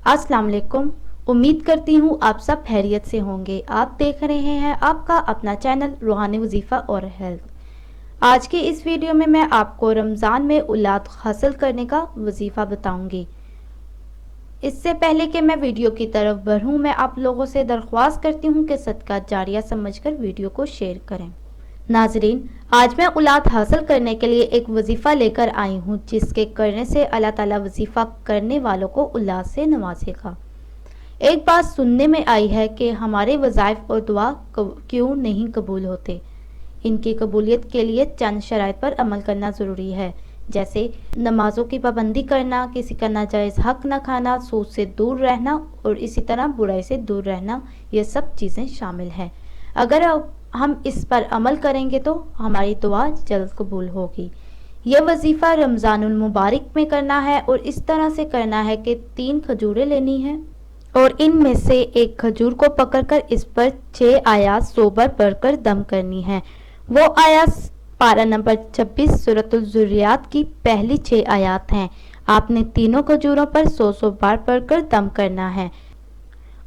अस्सलाम वालेकुम। उम्मीद करती हूँ आप सब खैरियत से होंगे। आप देख रहे हैं आपका अपना चैनल रूहानी वजीफ़ा और हेल्थ। आज की इस वीडियो में मैं आपको रमज़ान में औलाद हासिल करने का वजीफ़ा बताऊंगी। इससे पहले कि मैं वीडियो की तरफ बढ़ूँ, मैं आप लोगों से दरख्वास्त करती हूँ कि सदका जारिया समझकर वीडियो को शेयर करें। नाजरीन, आज मैं औलाद हासिल करने के लिए एक वजीफ़ा लेकर आई हूँ, जिसके करने से अल्लाह ताला वजीफ़ा करने वालों को औलाद से नवाजेगा। एक बात सुनने में आई है कि हमारे वज़ाइफ और दुआ क्यों नहीं कबूल होते। इनकी कबूलियत के लिए चंद शराइत पर अमल करना ज़रूरी है, जैसे नमाजों की पाबंदी करना, किसी का नाजायज़ हक न खाना, सूद से दूर रहना और इसी तरह बुराई से दूर रहना। ये सब चीज़ें शामिल हैं। अगर हम इस पर अमल करेंगे तो हमारी दुआ जल्द कबूल होगी। यह वजीफ़ा रमज़ानुल मुबारक में करना है और इस तरह से करना है कि 3 खजूरें लेनी हैं और इनमें से एक खजूर को पकड़कर इस पर 6 आयात सोबर पढ़कर दम करनी है। वो आयात पारा नंबर 26 सूरतुल ज़ुर्रियात की पहली 6 आयात हैं। आपने तीनों खजूरों पर 100 बार पढ़कर दम करना है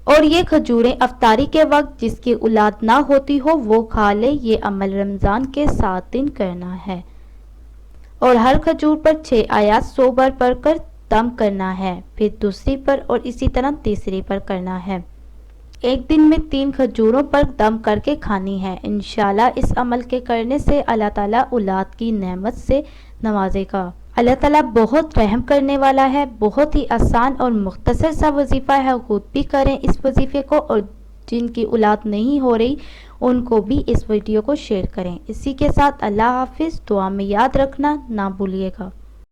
और ये खजूरें अफ्तारी के वक्त जिसकी औलाद ना होती हो वो खा ले। ये अमल रमज़ान के 7 दिन करना है और हर खजूर पर 6 आयात 100 बार पढ़कर दम करना है, फिर दूसरी पर और इसी तरह तीसरी पर करना है। एक दिन में 3 खजूरों पर दम करके खानी है। इंशाल्लाह इस अमल के करने से अल्लाह ताला औलाद की नेमत से नवाजेगा। अल्लाह ताला बहुत रहम करने वाला है। बहुत ही आसान और मुख्तसर सा वजीफ़ा है। खुद भी करें इस वजीफ़े को और जिनकी औलाद नहीं हो रही उनको भी इस वीडियो को शेयर करें। इसी के साथ अल्लाह हाफिज़। दुआ में याद रखना ना भूलिएगा।